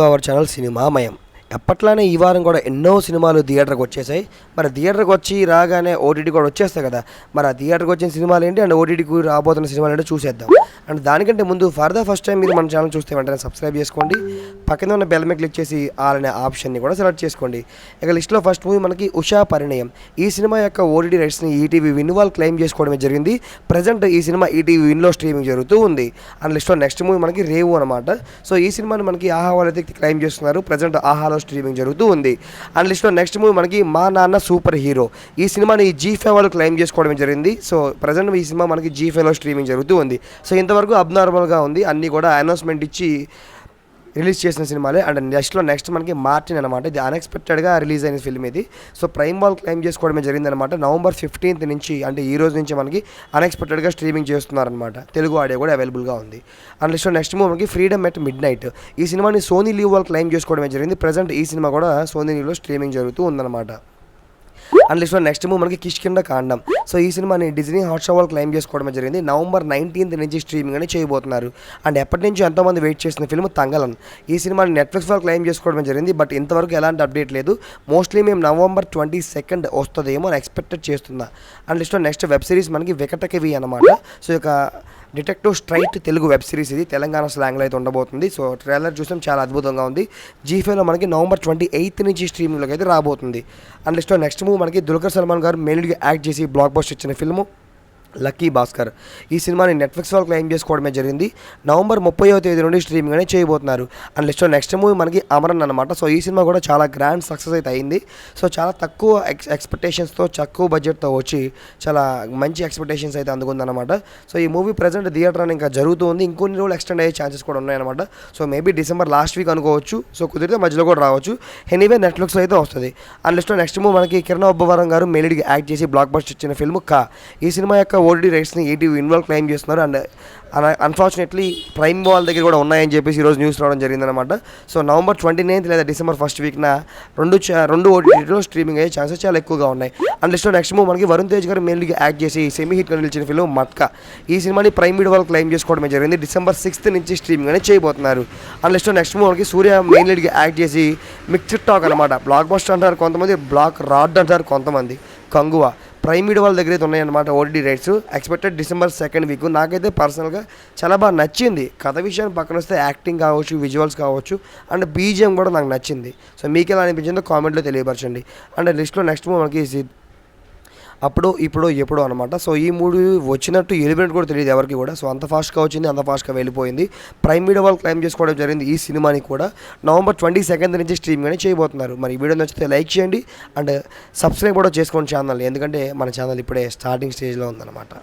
Our channel సినిమామయం. ఎప్పట్లానే ఈ వారం కూడా ఎన్నో సినిమాలు థియేటర్కి వచ్చేసాయి. మరి థియేటర్కి వచ్చి రాగానే ఓటీటీ కూడా వచ్చేస్తాయి కదా. మరి ఆ థియేటర్కి వచ్చిన సినిమాలు ఏంటి అండ్ ఓటీటీకి రాబోతున్న సినిమాలు ఏంటో చూసేద్దాం. అండ్ దానికంటే ముందు ఫస్ట్ టైం మీరు మన ఛానల్ చూస్తే వెంటనే సబ్స్క్రైబ్ చేసుకోండి. పక్కన ఉన్న బెల్ మీద క్లిక్ చేసి ఆల్ అనే ఆప్షన్ని కూడా సెలెక్ట్ చేసుకోండి. ఇక లిస్ట్లో ఫస్ట్ మూవీ మనకి ఉషా పరిణయం. ఈ సినిమా యొక్క ఓటీటీ రైట్స్ని ఈటీవీ విన్ వాళ్ళు క్లెయిమ్ చేసుకోవడమే జరిగింది. ప్రజెంట్ ఈ సినిమా ఈటీవీ విన్లో స్ట్రీమింగ్ జరుగుతూ ఉంది. అండ్ లిస్ట్లో నెక్స్ట్ మూవీ మనకి రేవు అనమాట. సో ఈ సినిమాని మనకి ఆహా వాళ్ళైతే క్లెయిమ్ చేస్తున్నారు. ప్రజెంట్ ఆహాలో స్ట్రీమింగ్ జరుగుతూ ఉంది. అండ్ లిస్ట్లో నెక్స్ట్ మూవీ మనకి మా నాన్న సూపర్ హీరో. ఈ సినిమాని G5 వాళ్ళు క్లెయిమ్ చేసుకోవడం జరిగింది. సో ప్రజెంట్ ఈ సినిమా మనకి G5లో స్ట్రీమింగ్ జరుగుతూ ఉంది. సో ఇంతవరకు అబ్నార్మల్గా ఉంది. అన్నీ కూడా అనౌన్స్మెంట్ ఇచ్చి రిలీజ్ చేసిన సినిమాలే. అండ్ నెక్స్ట్ మనకి మార్టిన్ అనమాట. ఇది అన్ఎక్స్పెక్టెడ్గా రిలీజ్ అయిన ఫిల్మ్ ఇది. సో ప్రైమ్ వాళ్ళు క్లెయిమ్ చేసుకోవడమే జరిగిందనమాట. నవంబర్ 15th నుంచి అంటే ఈ రోజు నుంచి మనకి అన్ఎక్స్పెక్టెడ్గా స్ట్రీమింగ్ చేస్తున్నారనమాట. తెలుగు ఆడియో కూడా అవైలబుల్గా ఉంది. అండ్ నెక్స్ట్ మూవీ మనకి ఫ్రీడమ్ ఎట్ మిడ్ నైట్. ఈ సినిమాని సోనీ లీవ్ వాళ్ళు క్లెయిమ్ చేసుకోవడమే జరిగింది. ప్రజెంట్ ఈ సినిమా కూడా సోనీ లీవ్లో స్ట్రీమింగ్ జరుగుతూ ఉందన్నమాట. అండ్ నెక్స్ట్ మూవీ మనకి కిష్కింద కాండం. సో ఈ సినిమాని డిజ్నీ హాట్స్టార్ వాళ్ళు క్లెయిమ్ చేసుకోవడం జరిగింది. నవంబర్ 19th నుంచి స్ట్రీమింగ్ అని చేయబోతున్నారు. అండ్ ఎప్పటి నుంచి ఎంతోమంది వెయిట్ చేసిన ఫిల్మ్ తంగలన్. ఈ సినిమాని నెట్ఫ్లిక్స్ వాళ్ళు క్లెయిమ్ చేసుకోవడం జరిగింది. బట్ ఇంతవరకు ఎలాంటి అప్డేట్ లేదు. మోస్ట్లీ మేము నవంబర్ 22nd వస్తుందేమో అని ఎక్స్పెక్ట్ చేస్తున్నా. అండ్ నెక్స్ట్ వెబ్ సిరీస్ మనకి వికటకవి అనమాట. సో ఇక detective straight Telugu web series ఇది తెలంగాణ స్లాంగ్లో అయితే ఉండబోతుంది. సో ట్రైలర్ చూసాం, చాలా అద్భుతంగా ఉంది. G5లో మనకి నవంబర్ 28th నుంచి స్ట్రీమింగ్లోకి అయితే రాబోతుంది. అండ్ నెక్స్ట్ మూవీ మనకి దుల్కర్ సల్మాన్ గారు మెయిన్గా యాక్ట్ చేసి బ్లాక్ బస్టర్ ఇచ్చిన ఫిల్ము లక్కీ భాస్కర్. ఈ సినిమాని నెట్ఫ్లిక్స్ వాళ్ళు క్లెయిమ్ చేసుకోవడమే జరిగింది. నవంబర్ 30వ తేదీ నుండి స్ట్రీమింగ్ అనేది చేయబోతున్నారు. అండ్ నెక్స్ట్ మూవీ మనకి అమరన్ అనమాట. సో ఈ సినిమా కూడా చాలా గ్రాండ్ సక్సెస్ అయితే అయింది. సో చాలా తక్కువ ఎక్స్పెక్టేషన్స్తో తక్కువ బడ్జెట్తో వచ్చి చాలా మంచి ఎక్స్పెక్టేషన్స్ అయితే అందుకుందనమాట. సో ఈ మూవీ ప్రజెంట్ థియేటర్ అని ఇంకా జరుగుతూ ఉంది. ఇంకొన్ని రోజులు ఎక్స్టెండ్ అయ్యే ఛాన్సెస్ కూడా ఉన్నాయన్నమాట. So maybe December last week అనుకోవచ్చు. సో కుదిరితే మధ్యలో కూడా రావచ్చు. ఎనీవే నెట్ఫ్లిక్స్లో అయితే వస్తుంది. అండ్ నెక్స్ట్ మూవీ మనకి కిరణ్ అబ్బవరం గారు మెయిన్గా యాక్ట్ చేసి బ్లాక్ బస్టర్ ఇచ్చిన ఫిల్మ్ కా. ఈ సినిమా యొక్క ఓటీటీ రైట్స్ని ఈటీవీ ఇన్వాల్వ్ క్లెయిమ్ చేస్తున్నారు. అండ్ అన్ఫార్చునేట్లీ ప్రైమ్ వాళ్ళ దగ్గర కూడా ఉన్నాయని చెప్పేసి ఈరోజు న్యూస్ రావడం జరిగిందనమాట. సో నవంబర్ 29th లేదా డిసెంబర్ 1st వీక్న రెండు ఓటీటీలో స్ట్రీమింగ్ అయ్యే ఛాన్సెస్ చాలా ఎక్కువగా ఉన్నాయి. అండ్ నెక్స్ట్ మూవ్ మనకి వరుణ్ తేజ్ గారు మెయిన్గా యాక్ట్ చేసి సెమీ హిట్గా నిలిచిన ఫిల్మ్ మట్కా. ఈ సినిమాని ప్రైమ్ వీడియో వాళ్ళు క్లెయిమ్ చేసుకోవడమే జరిగింది. డిసెంబర్ 6th నుంచి స్ట్రీమింగ్ అనేది చేయబోతున్నారు. అండ్ నెక్స్ట్ మూవ్ మనకి సూర్య మెయిన్ లీడ్గా యాక్ట్ చేసి మిక్స్డ్ టాక్ అనమాట. బ్లాక్ బస్టర్ అంటారు కొంతమంది, బ్లాక్ రాడ్ అంటారు కొంతమంది, కంగువా. ప్రైమ్ వీడియో వాళ్ళ దగ్గర అయితే ఉన్నాయన్నమాట OTT rights. Expected December 2nd week. నాకైతే పర్సనల్గా చాలా బాగా నచ్చింది. కథ విషయాన్ని పక్కన వస్తే యాక్టింగ్ కావచ్చు, విజువల్స్ కావచ్చు, అండ్ బీజిఎం కూడా నాకు నచ్చింది. సో మీకు ఎలా అనిపించిందో కామెంట్లో తెలియపరచండి. అండ్ లిస్ట్లో నెక్స్ట్ మూవీ మనకి అప్పుడు ఇప్పుడు ఎప్పుడు అనమాట. సో ఈ మూవీ వచ్చినట్టు ఎలిమెంట్ కూడా తెలియదు ఎవరికి కూడా. సో అంత ఫాస్ట్గా వచ్చింది, అంత ఫాస్ట్గా వెళ్ళిపోయింది. ప్రైమ్ వీడియో వాళ్ళు క్లెయిమ్ చేసుకోవడం జరిగింది. ఈ సినిమాని కూడా నవంబర్ 22nd నుంచి స్ట్రీమింగ్ అని చేయబోతున్నారు. మరి ఈ వీడియో నచ్చితే లైక్ చేయండి అండ్ సబ్స్క్రైబ్ కూడా చేసుకోండి ఛానల్. ఎందుకంటే మన ఛానల్ ఇప్పుడే స్టార్టింగ్ స్టేజ్లో ఉందన్నమాట.